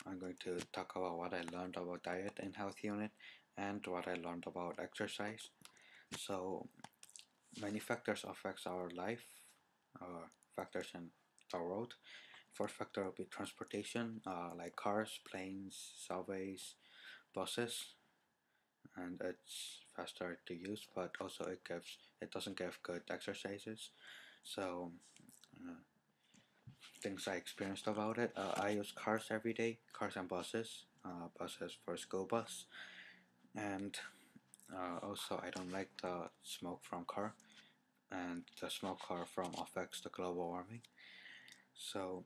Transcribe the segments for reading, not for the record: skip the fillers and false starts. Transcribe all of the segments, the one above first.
I'm going to talk about what I learned about diet and health unit and what I learned about exercise. So many factors affects our life, factors in the road. First factor will be transportation, like cars, planes, subways, buses, and it's faster to use, but also it doesn't give good exercises. So uh, things I experienced about it. I use cars every day, cars and buses. Buses for school bus, and also I don't like the smoke from car, and the smoke car from affects the global warming. So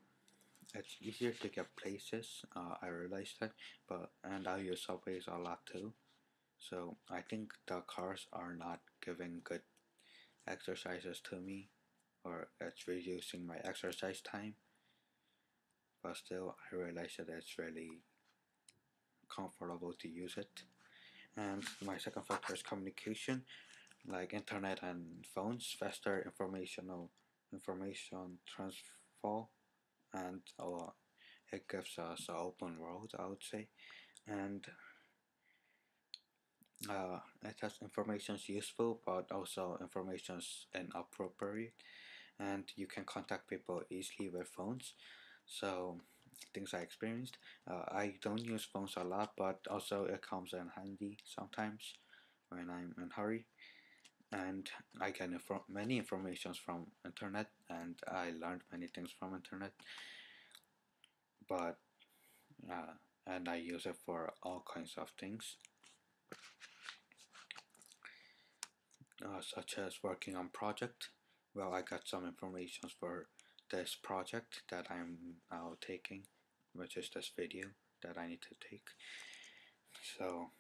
it's easier to get places. I realized that, but and I use subways a lot too. So I think the cars are not giving good exercises to me, or it's reducing my exercise time. But still, I realize that it's really comfortable to use it. And my second factor is communication, like internet and phones, faster information transfer, and it gives us an open world, I would say. And it has information's useful, but also information's inappropriate, and you can contact people easily with phones. So things I experienced. I don't use phones a lot, but also it comes in handy sometimes when I'm in a hurry. And I get many informations from internet, and I learned many things from internet. But uh, and I use it for all kinds of things, such as working on project. Well, I got some information for this project that I'm now taking, which is this video that I need to take. So,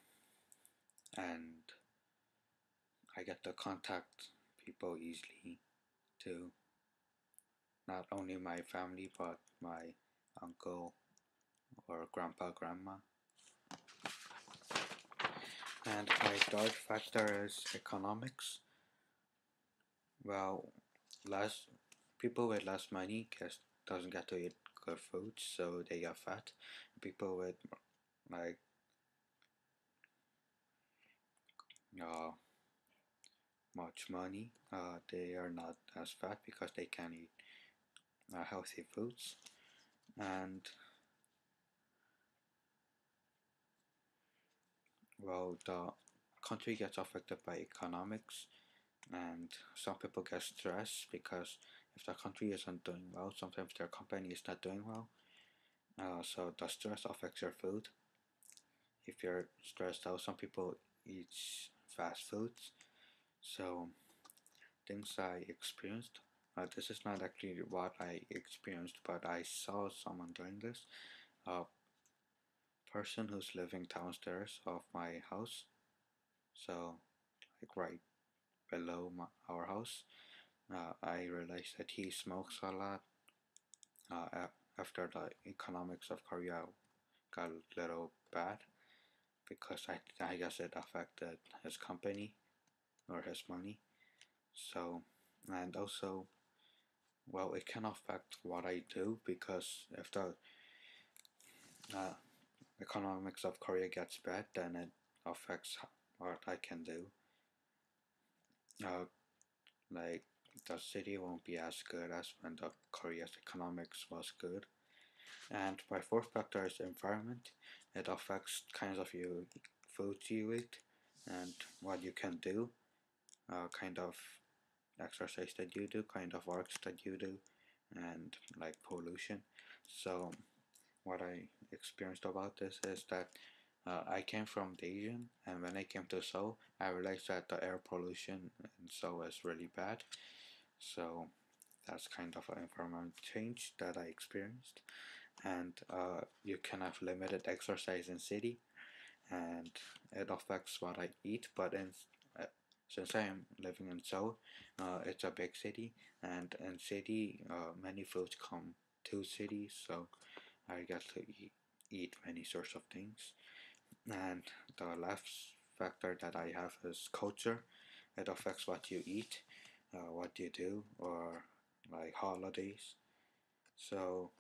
and I get to contact people easily too, not only my family but my uncle or grandpa, grandma. And my third factor is economics. Well, less people with less money doesn't get to eat good food, so they get fat. People with like uh, much money, they are not as fat because they can eat healthy foods. And well, the country gets affected by economics, and some people get stressed because if the country isn't doing well, sometimes their company is not doing well. So the stress affects your food. If you're stressed out, some people eat fast foods. So things I experienced. This is not actually what I experienced, but I saw someone doing this. A person who's living downstairs of my house, so like right below our house. I realized that he smokes a lot. After the economics of Korea got a little bad because I guess it affected his company or his money. So, and also, well, it can affect what I do because if the uh, economics of Korea gets bad, then it affects what I can do. Uh, like the city won't be as good as when the Korea's economics was good. And my fourth factor is environment. It affects kinds of foods you eat and what you can do, kind of exercise that you do, kind of works that you do, and like pollution. So what I experienced about this is that I came from Daejeon, and when I came to Seoul, I realized that the air pollution in Seoul is really bad. So that's kind of an environment change that I experienced. And you can have limited exercise in city, and it affects what I eat. But uh, since I am living in Seoul, it's a big city, and in city, many foods come to city, so I get to eat many sorts of things. And the last factor that I have is culture. It affects what you eat, what you do, or like holidays. So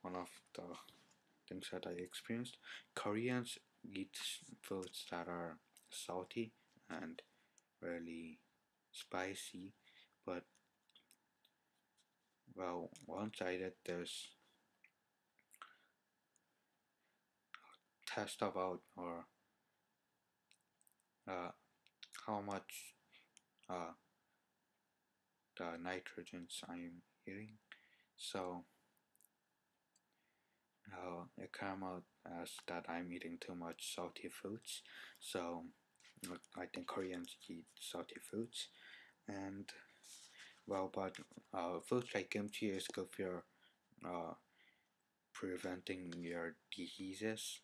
one of the things that I experienced. Koreans eat foods that are salty and really spicy, but well, once I did this test about or uh, how much uh, the nitrogens I'm eating, so it came out as that I'm eating too much salty foods. So I think Koreans eat salty foods, and well, but foods like kimchi is good for uh, preventing your diseases.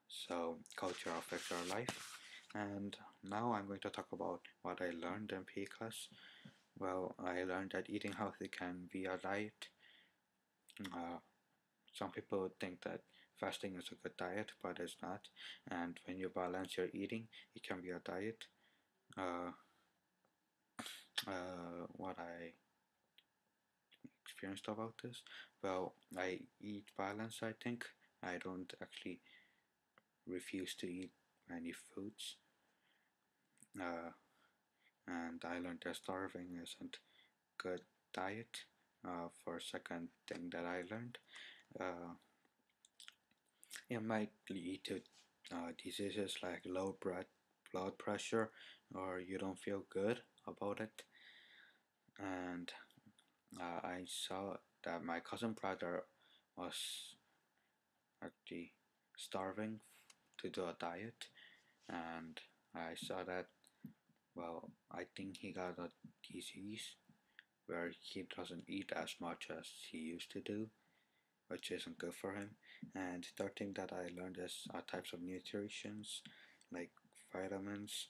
So culture affects our life. And now I'm going to talk about what I learned in PE class. Well, I learned that eating healthy can be a diet. Uh, some people think that fasting is a good diet, but it's not. And when you balance your eating, it can be a diet. Uh, what I experienced about this? Well, I eat balance, I think. I don't actually refuse to eat many foods. Uh, and I learned that starving isn't good diet. For second thing that I learned, uh, it might lead to diseases like low blood pressure, or you don't feel good about it. And I saw that my cousin brother was actually starving to do a diet, and I saw that, well, I think he got a disease where he doesn't eat as much as he used to do, which isn't good for him. And third thing that I learned is types of nutritions like vitamins,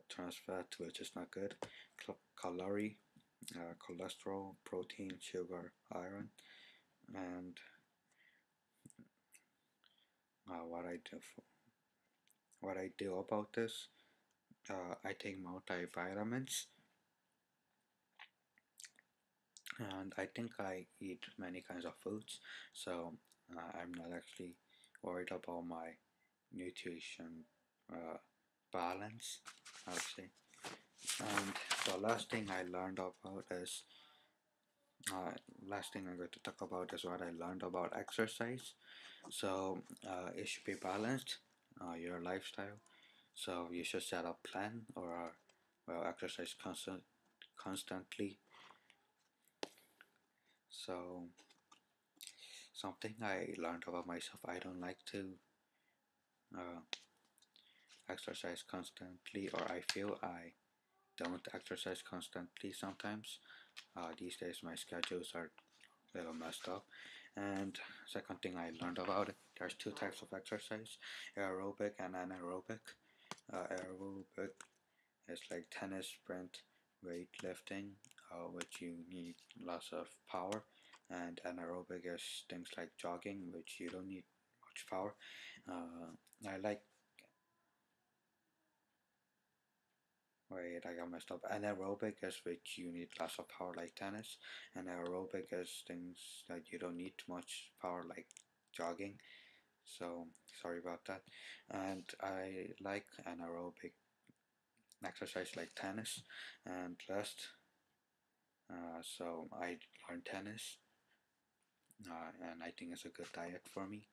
trans fat, which is not good, calorie, cholesterol, protein, sugar, iron, and what I do about this, I take multivitamins, and I think I eat many kinds of foods, so I'm not actually worried about my nutrition uh, balance, I would say. And the last thing I learned about is last thing I'm going to talk about is what I learned about exercise. So it should be balanced, your lifestyle. So you should set a plan or well, exercise constantly. So something I learned about myself, I don't like to uh, exercise constantly, or I feel I don't exercise constantly sometimes. These days my schedules are a little messed up. And second thing I learned about it, there's two types of exercise, aerobic and anaerobic. Aerobic is like tennis, sprint, weightlifting, which you need lots of power, and anaerobic is things like jogging, which you don't need much power. I like Wait, I got messed up. Anaerobic is which you need lots of power like tennis, and aerobic is things that you don't need much power like jogging. So sorry about that. And I like anaerobic exercise like tennis and last. So I learned tennis, and I think it's a good diet for me.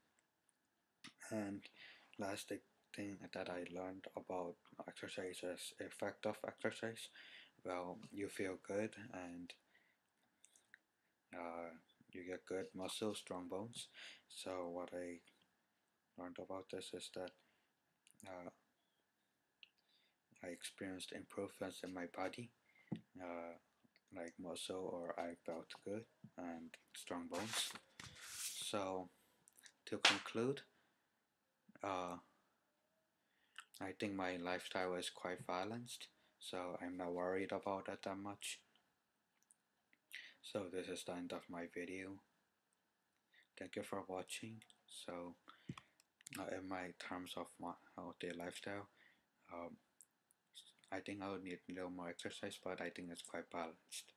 And last thing that I learned about exercise is effect of exercise. Well, you feel good and uh, you get good muscle, strong bones. So what I learned about this is that uh, I experienced improvements in my body, uh, like muscle, or I felt good and strong bones. So to conclude, uh, I think my lifestyle is quite balanced, so I'm not worried about it that much. So this is the end of my video. Thank you for watching. So in my terms of my healthy lifestyle, um, I think I would need a little more exercise, but I think it's quite balanced.